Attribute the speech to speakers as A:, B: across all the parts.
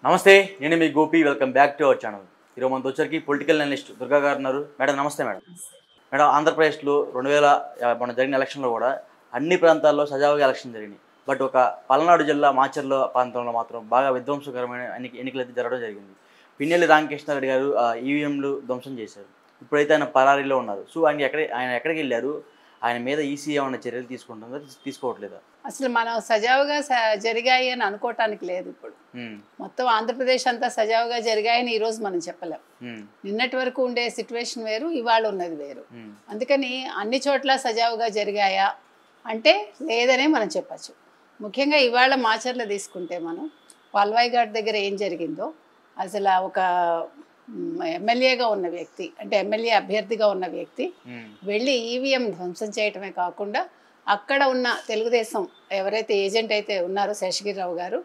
A: నమస్తే, నేను మీ Gopi. Welcome back to our channel. ఈరోజు మనతో వచ్చరికి పొలిటికల్ అనలిస్ట్ దుర్గా గారు ఉన్నారు. మేడం నమస్తే. మేడం మేడం ఆంధ్రప్రదేశ్లో 2000 మన జరిగిన ఎలక్షన్లో కూడా అన్ని ప్రాంతాల్లో సజావుగా ఎలక్షన్ జరిగినాయి. బట్ ఒక పల్నాడు జిల్లా మాచర్ల ప్రాంతంలో మాత్రం బాగా విధ్వంసకరమైన ఎన్నికలు అయితే జరగడం జరిగింది. పిన్నెల్లి రామకృష్ణారెడ్డి గారు ఈవీఎంలు ధ్వంసం చేశారు. ఇప్పుడైతే ఆయన పరారీలో ఉన్నారు. సో ఆయన ఎక్కడికి వెళ్ళారు? ఆయన మీద ఈసీ ఏమైనా చర్యలు తీసుకుంటుందా, తీసుకోవట్లేదా?
B: అసలు మనం సజావుగా జరిగాయి అని అనుకోవటానికి లేదు. ఇప్పుడు మొత్తం ఆంధ్రప్రదేశ్ అంతా సజావుగా జరిగాయని ఈరోజు మనం చెప్పలేం. నిన్నటి వరకు ఉండే సిచ్యువేషన్ వేరు, ఇవాళ ఉన్నది వేరు. అందుకని అన్ని చోట్ల సజావుగా జరిగాయా అంటే లేదనే మనం చెప్పచ్చు. ముఖ్యంగా ఇవాళ మాచర్ల తీసుకుంటే మనం పాల్వాయి ఘాట్ దగ్గర ఏం జరిగిందో, అసలు ఒక ఎమ్మెల్యేగా ఉన్న వ్యక్తి, అంటే ఎమ్మెల్యే అభ్యర్థిగా ఉన్న వ్యక్తి వెళ్ళి ఈవీఎం ధ్వంసం చేయటమే కాకుండా అక్కడ ఉన్న తెలుగుదేశం ఎవరైతే ఏజెంట్ అయితే ఉన్నారో శేషగిరిరావు గారు,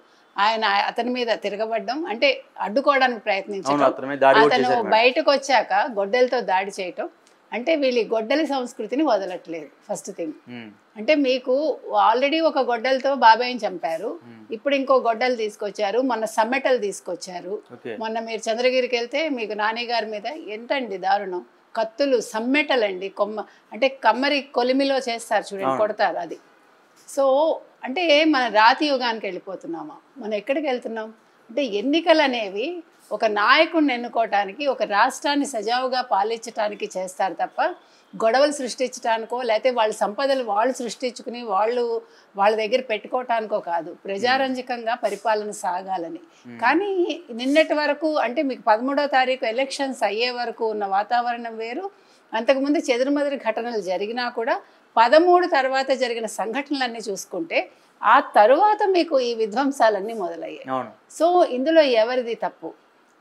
B: అతని మీద తిరగబడ్డం, అంటే అడ్డుకోవడానికి ప్రయత్నించడం, అతను బయటకు వచ్చాక గొడ్డలతో దాడి చేయటం. అంటే వీళ్ళు గొడ్డలి సంస్కృతిని వదలట్లేదు. ఫస్ట్ థింగ్ అంటే మీకు ఆల్రెడీ ఒక గొడ్డలతో బాబాయిని చంపారు, ఇప్పుడు ఇంకో గొడ్డలు తీసుకొచ్చారు, మొన్న సమ్మెటలు తీసుకొచ్చారు. మొన్న మీరు చంద్రగిరికి వెళ్తే మీకు నాని గారి మీద ఎంతండి దారుణం, కత్తులు సమ్మెటలండి, అంటే కమ్మరి కొలిమిలో చేస్తారు చూడండి, కొడతారు అది. సో అంటే మన రాతి యుగానికి వెళ్ళిపోతున్నామా? మనం ఎక్కడికి వెళ్తున్నాం అంటే ఎన్నికలు అనేవి ఒక నాయకుడిని ఎన్నుకోవటానికి, ఒక రాష్ట్రాన్ని సజావుగా పాలించడానికి చేస్తారు తప్ప గొడవలు సృష్టించడానికో లేకపోతే వాళ్ళ సంపదలు వాళ్ళు సృష్టించుకుని వాళ్ళ దగ్గర పెట్టుకోవటానికో కాదు. ప్రజారంజకంగా పరిపాలన సాగాలని. కానీ నిన్నటి వరకు అంటే మీకు 13వ తారీఖు ఎలక్షన్స్ అయ్యే వరకు ఉన్న వాతావరణం వేరు. అంతకుముందు చెదురుమదురు ఘటనలు జరిగినా కూడా 13 తర్వాత జరిగిన సంఘటనలన్నీ చూసుకుంటే ఆ తరువాత మీకు ఈ విధ్వంసాలన్నీ మొదలయ్యాయి. సో ఇందులో ఎవరిది తప్పు?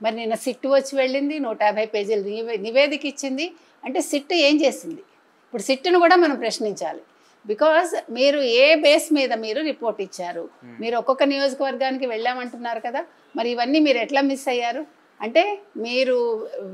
B: మరి నిన్న సిట్టు వచ్చి వెళ్ళింది, 150 పేజీలు నివేదిక ఇచ్చింది. అంటే సిట్టు ఏం చేసింది? ఇప్పుడు సిట్టును కూడా మనం ప్రశ్నించాలి. బికాజ్ మీరు ఏ బేస్ మీద మీరు రిపోర్ట్ ఇచ్చారు? మీరు ఒక్కొక్క నియోజకవర్గానికి వెళ్ళామంటున్నారు కదా, మరి ఇవన్నీ మీరు ఎట్లా మిస్ అయ్యారు? అంటే మీరు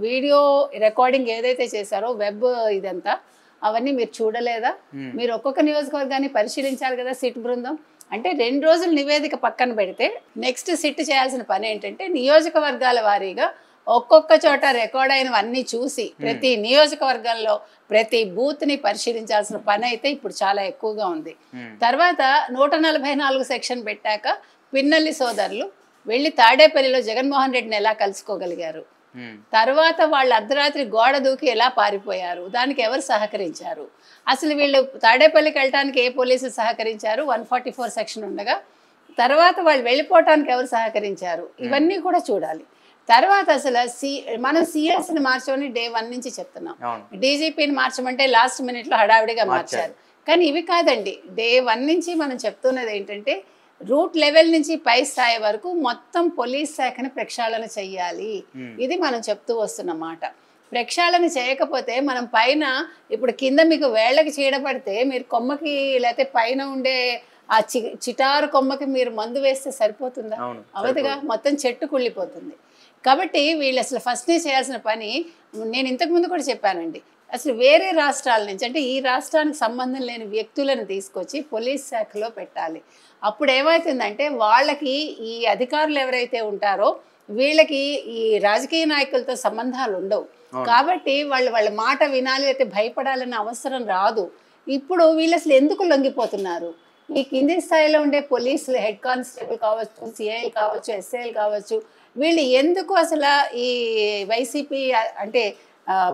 B: వీడియో రికార్డింగ్ ఏదైతే చేశారో వెబ్ ఇదంతా అవన్నీ మీరు చూడలేదా? మీరు ఒక్కొక్క నియోజకవర్గాన్ని పరిశీలించాలి కదా సిట్ బృందం. అంటే 2 రోజులు నివేదిక పక్కన పెడితే నెక్స్ట్ సిట్ చేయాల్సిన పని ఏంటంటే నియోజకవర్గాల వారీగా ఒక్కొక్క చోట రికార్డ్ అయినవన్నీ చూసి ప్రతి నియోజకవర్గంలో ప్రతి బూత్ని పరిశీలించాల్సిన పని అయితే ఇప్పుడు చాలా ఎక్కువగా ఉంది. తర్వాత 144 సెక్షన్ పెట్టాక పిన్నెల్లి సోదరులు వెళ్ళి తాడేపల్లిలో జగన్మోహన్ రెడ్డిని ఎలా కలుసుకోగలిగారు? తర్వాత వాళ్ళు అర్ధరాత్రి గోడ దూకి ఎలా పారిపోయారు? దానికి ఎవరు సహకరించారు? అసలు వీళ్ళు తాడేపల్లికి వెళ్ళటానికి ఏ పోలీసులు సహకరించారు? 144 సెక్షన్ ఉండగా తర్వాత వాళ్ళు వెళ్ళిపోవటానికి ఎవరు సహకరించారు? ఇవన్నీ కూడా చూడాలి. తర్వాత అసలు మనం సిఎస్ని మార్చమని డే 1 నుంచి చెప్తున్నాం. డీజీపీని మార్చమంటే లాస్ట్ మినిట్లో హడావిడిగా మార్చారు. కానీ ఇవి కాదండి, డే 1 నుంచి మనం చెప్తున్నది ఏంటంటే రూట్ లెవెల్ నుంచి పై స్థాయి వరకు మొత్తం పోలీస్ శాఖని ప్రక్షాళన చెయ్యాలి. ఇది మనం చెప్తూ వస్తున్నమాట. ప్రక్షాళన చేయకపోతే మనం పైన ఇప్పుడు కింద మీకు వేళ్ళకి చీడపడితే మీరు కొమ్మకి లేకపోతే పైన ఉండే ఆ చిటారు కొమ్మకి మీరు మందు వేస్తే సరిపోతుందా? అవదుగా, మొత్తం చెట్టు కుళ్ళిపోతుంది. కాబట్టి వీళ్ళు అసలు ఫస్ట్నే చేయాల్సిన పని, నేను ఇంతకుముందు కూడా చెప్పానండి, అసలు వేరే రాష్ట్రాల నుంచి అంటే ఈ రాష్ట్రానికి సంబంధం లేని వ్యక్తులను తీసుకొచ్చి పోలీస్ శాఖలో పెట్టాలి. అప్పుడు ఏమవుతుందంటే వాళ్ళకి ఈ అధికారులు ఎవరైతే ఉంటారో వీళ్ళకి ఈ రాజకీయ నాయకులతో సంబంధాలు ఉండవు. కాబట్టి వాళ్ళ మాట వినాలి అయితే భయపడాలన్న అవసరం రాదు. ఇప్పుడు వీళ్ళు అసలు ఎందుకు లొంగిపోతున్నారు? ఈ కింది స్థాయిలో ఉండే పోలీసులు, హెడ్ కానిస్టేబుల్ కావచ్చు, సిఐలు కావచ్చు, ఎస్ఐలు కావచ్చు, వీళ్ళు ఎందుకు అసలు ఈ వైసీపీ అంటే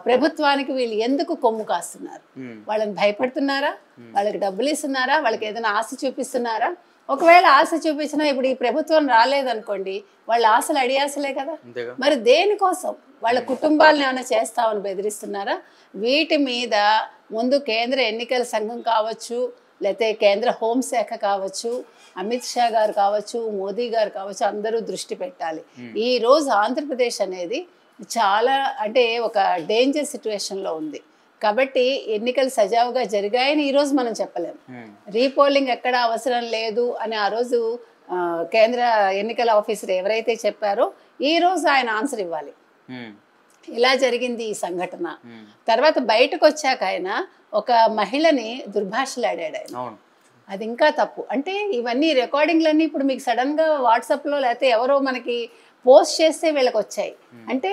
B: ప్రభుత్వానికి వీళ్ళు ఎందుకు కొమ్ము కాస్తున్నారు? వాళ్ళని భయపడుతున్నారా? వాళ్ళకి డబ్బులు ఇస్తున్నారా? వాళ్ళకి ఏదైనా ఆశ చూపిస్తున్నారా? ఒకవేళ ఆశ చూపించినా ఇప్పుడు ఈ ప్రభుత్వం రాలేదనుకోండి, వాళ్ళ ఆశలు అడియాసలే కదా. మరి దేనికోసం? వాళ్ళ కుటుంబాలను ఏమైనా చేస్తామని బెదిరిస్తున్నారా? వీటి మీద ముందు కేంద్ర ఎన్నికల సంఘం కావచ్చు, లేకపోతే కేంద్ర హోంశాఖ కావచ్చు, అమిత్ షా గారు కావచ్చు, మోదీ గారు కావచ్చు, అందరూ దృష్టి పెట్టాలి. ఈ రోజు ఆంధ్రప్రదేశ్ అనేది చాలా అంటే ఒక డేంజర్ సిచ్యువేషన్లో ఉంది. కాబట్టి ఎన్నికలు సజావుగా జరిగాయని ఈరోజు మనం చెప్పలేము. రీపోలింగ్ ఎక్కడ అవసరం లేదు అని ఆ రోజు కేంద్ర ఎన్నికల ఆఫీసర్ ఎవరైతే చెప్పారో ఈ రోజు ఆయన ఆన్సర్ ఇవ్వాలి. ఇలా జరిగింది ఈ సంఘటన. తర్వాత బయటకు వచ్చాక ఆయన ఒక మహిళని దుర్భాషలాడాడు ఆయన. అది ఇంకా తప్పు. అంటే ఇవన్నీ రికార్డింగ్లన్నీ ఇప్పుడు మీకు సడన్గా వాట్సాప్లో లేకపోతే ఎవరో మనకి పోస్ట్ చేస్తే వీళ్ళకి వచ్చాయి. అంటే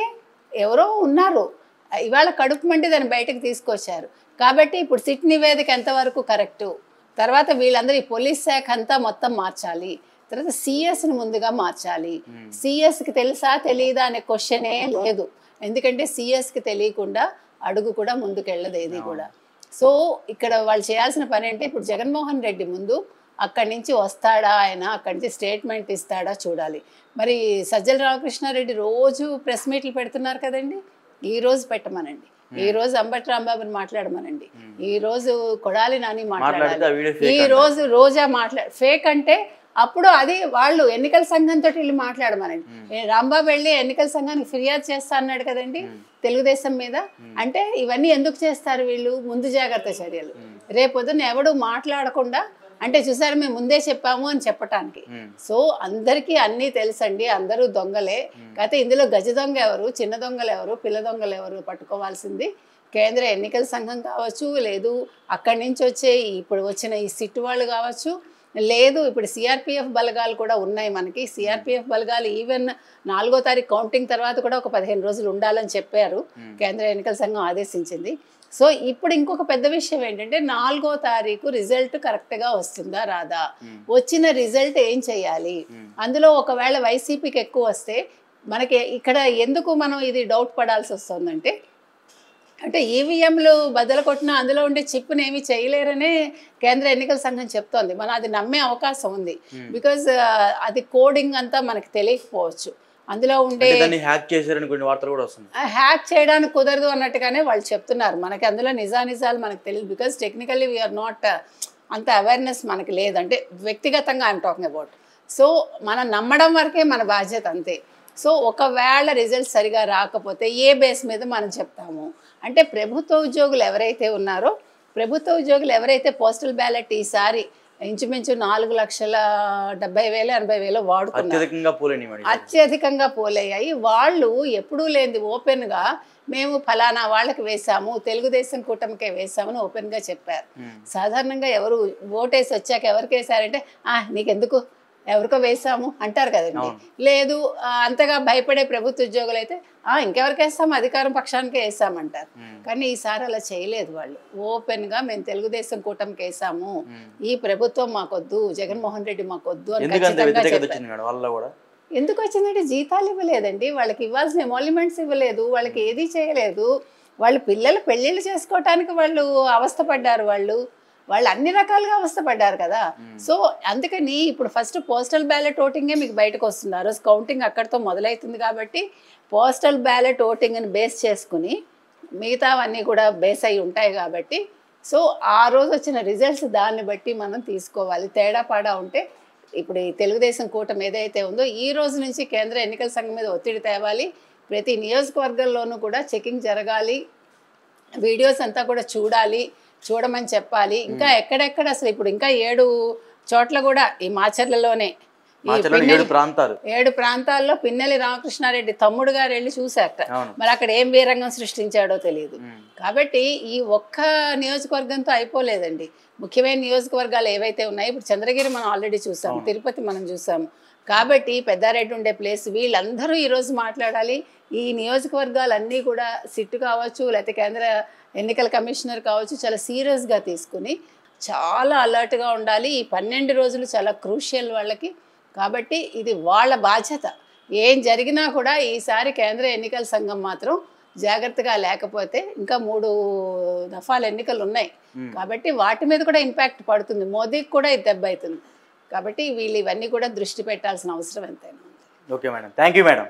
B: ఎవరో ఉన్నారు, ఇవాళ కడుపు మండి దాన్ని బయటకు తీసుకొచ్చారు. కాబట్టి ఇప్పుడు సిట్ నివేదిక ఎంతవరకు కరెక్టు, తర్వాత వీళ్ళందరూ ఈ పోలీస్ శాఖ అంతా మొత్తం మార్చాలి, తర్వాత సిఎస్ని ముందుగా మార్చాలి. సిఎస్కి తెలుసా తెలియదా అనే క్వశ్చనే లేదు, ఎందుకంటే సిఎస్కి తెలియకుండా అడుగు కూడా ముందుకెళ్ళదు ఏది కూడా. సో ఇక్కడ వాళ్ళు చేయాల్సిన పని అంటే ఇప్పుడు జగన్మోహన్ రెడ్డి ముందు అక్కడి నుంచి వస్తాడా ఆయన, అక్కడి నుంచి స్టేట్మెంట్ ఇస్తాడా చూడాలి. మరి సజ్జల రామకృష్ణారెడ్డి రోజు ప్రెస్ మీట్లు పెడుతున్నారు కదండి, ఈ రోజు పెట్టమనండి, ఈ రోజు అంబటి రాంబాబుని మాట్లాడమనండి, ఈ రోజు కొడాలి నాని మాట్లాడాలి, ఈ రోజు రోజా ఫేక్ అంటే అప్పుడు అది వాళ్ళు ఎన్నికల సంఘంతో వెళ్ళి మాట్లాడమనండి. రాంబాబు వెళ్ళి ఎన్నికల సంఘానికి ఫిర్యాదు చేస్తా అన్నాడు కదండి తెలుగుదేశం మీద. అంటే ఇవన్నీ ఎందుకు చేస్తారు వీళ్ళు, ముందు జాగ్రత్త చర్యలు. రేపొద్దున ఎవడు మాట్లాడకుండా అంటే చూసారు మేము ముందే చెప్పాము అని చెప్పటానికి. సో అందరికీ అన్నీ తెలుసండి, అందరూ దొంగలే. కాకపోతే ఇందులో గజ దొంగ ఎవరు, చిన్న దొంగలు ఎవరు, పిల్ల దొంగలు ఎవరు పట్టుకోవాల్సింది కేంద్ర ఎన్నికల సంఘం కావచ్చు, లేదు అక్కడి నుంచి వచ్చే ఇప్పుడు వచ్చిన ఈ సిట్ వాళ్ళు కావచ్చు, లేదు ఇప్పుడు సిఆర్పిఎఫ్ బలగాలు కూడా ఉన్నాయి మనకి. సిఆర్పిఎఫ్ బలగాలు ఈవెన్ 4వ తారీఖు కౌంటింగ్ తర్వాత కూడా ఒక 15 రోజులు ఉండాలని చెప్పారు, కేంద్ర ఎన్నికల సంఘం ఆదేశించింది. సో ఇప్పుడు ఇంకొక పెద్ద విషయం ఏంటంటే 4వ తారీఖు రిజల్ట్ కరెక్ట్గా వస్తుందా రాదా, వచ్చిన రిజల్ట్ ఏం చేయాలి. అందులో ఒకవేళ వైసీపీకి ఎక్కువ వస్తే మనకి ఇక్కడ ఎందుకు మనం ఇది డౌట్ పడాల్సి వస్తుందంటే, అంటే ఈవీఎంలు బద్దలు కొట్టినా అందులో ఉండే చిప్పుని ఏమి చేయలేరనే కేంద్ర ఎన్నికల సంఘం చెప్తోంది. మనం అది నమ్మే అవకాశం ఉంది, బికాజ్ అది కోడింగ్ అంతా మనకి తెలియకపోవచ్చు. అందులో ఉండే హ్యాక్ చేయడానికి కుదరదు అన్నట్టుగానే వాళ్ళు చెప్తున్నారు. మనకి అందులో నిజాలు మనకు తెలియదు, బికాజ్ టెక్నికల్లీ వీఆర్ నాట్ అంత అవేర్నెస్ మనకి లేదు. అంటే వ్యక్తిగతంగా ఐఎమ్ టాకింగ్ అబౌట్. సో మనం నమ్మడం వరకే మన బాధ్యత అంతే. సో ఒకవేళ రిజల్ట్ సరిగా రాకపోతే ఏ బేస్ మీద మనం చెప్తాము అంటే, ప్రభుత్వ ఉద్యోగులు ఎవరైతే ఉన్నారో, ప్రభుత్వ ఉద్యోగులు ఎవరైతే పోస్టల్ బ్యాలెట్ ఈసారి ఇంచుమించు 4,70,000 80,000 వాడుకున్నారు, అత్యధికంగా పోలయ్యాయి. వాళ్ళు ఎప్పుడూ లేనిది ఓపెన్గా మేము ఫలానా వాళ్ళకి వేసాము, తెలుగుదేశం కూటమికే వేసామని ఓపెన్గా చెప్పారు. సాధారణంగా ఎవరు ఓటేసి వచ్చాక ఎవరికి వేశారంటే నీకెందుకు ఎవరికో వేసాము అంటారు కదండి. లేదు అంతగా భయపడే ప్రభుత్వ ఉద్యోగులు అయితే ఇంకెవరికి వేస్తాము, అధికారం పక్షానికే వేసామంటారు. కానీ ఈసారి అలా చేయలేదు, వాళ్ళు ఓపెన్గా మేము తెలుగుదేశం కూటమికి వేసాము, ఈ ప్రభుత్వం మాకొద్దు, జగన్మోహన్ రెడ్డి మాకొద్దు అని ఖచ్చితంగా చెప్పారు. ఎందుకు వచ్చిందంటే జీతాలు ఇవ్వలేదండి, వాళ్ళకి ఇవ్వాల్సిన ఎమాల్యుమెంట్స్ ఇవ్వలేదు, వాళ్ళకి ఏది చేయలేదు. వాళ్ళు పిల్లలు పెళ్ళిళ్ళు చేసుకోవటానికి వాళ్ళు అవస్థపడ్డారు, వాళ్ళు అన్ని రకాలుగా అవస్థపడ్డారు కదా. సో అందుకని ఇప్పుడు ఫస్ట్ పోస్టల్ బ్యాలెట్ ఓటింగే మీకు బయటకు వస్తుంది. ఆ రోజు కౌంటింగ్ అక్కడితో మొదలవుతుంది కాబట్టి పోస్టల్ బ్యాలెట్ ఓటింగ్ని బేస్ చేసుకుని మిగతావన్నీ కూడా బేస్ అయి ఉంటాయి కాబట్టి, సో ఆ రోజు వచ్చిన రిజల్ట్స్ దాన్ని బట్టి మనం తీసుకోవాలి. తేడా పాడా ఉంటే ఇప్పుడు ఈ తెలుగుదేశం కూటమి ఏదైతే ఉందో ఈ రోజు నుంచి కేంద్ర ఎన్నికల సంఘం మీద ఒత్తిడి తేవాలి. ప్రతి నియోజకవర్గంలోనూ కూడా చెకింగ్ జరగాలి, వీడియోస్ అంతా కూడా చూడమని చెప్పాలి. ఇంకా ఎక్కడెక్కడ అసలు ఇప్పుడు ఇంకా 7 చోట్ల కూడా ఈ మాచర్లలోనే 7 ప్రాంతాల్లో పిన్నెల్లి రామకృష్ణారెడ్డి తమ్ముడు గారు వెళ్ళి చూశారట. మరి అక్కడ ఏం వీరంగం సృష్టించాడో తెలియదు. కాబట్టి ఈ ఒక్క నియోజకవర్గంతో అయిపోలేదండి. ముఖ్యమైన నియోజకవర్గాలు ఏవైతే ఉన్నాయో ఇప్పుడు చంద్రగిరి మనం ఆల్రెడీ చూసాము, తిరుపతి మనం చూసాము. కాబట్టి పెద్దారెడ్డి ఉండే ప్లేస్ వీళ్ళందరూ ఈరోజు మాట్లాడాలి. ఈ నియోజకవర్గాలన్నీ కూడా సిట్ కావచ్చు, లేకపోతే కేంద్ర ఎన్నికల కమిషనర్ కావచ్చు, చాలా సీరియస్గా తీసుకుని చాలా అలర్ట్గా ఉండాలి. ఈ 12 రోజులు చాలా క్రూషియల్ వాళ్ళకి. కాబట్టి ఇది వాళ్ళ బాధ్యత. ఏం జరిగినా కూడా ఈసారి కేంద్ర ఎన్నికల సంఘం మాత్రం జాగ్రత్తగా లేకపోతే ఇంకా 3 దఫాల ఎన్నికలు ఉన్నాయి కాబట్టి వాటి మీద కూడా ఇంపాక్ట్ పడుతుంది, మోదీకి కూడా ఇది దెబ్బ అవుతుంది. కాబట్టి వీళ్ళు ఇవన్నీ కూడా దృష్టి పెట్టాల్సిన అవసరం ఎంతైనా ఉంది.
A: Okay madam, thank you madam.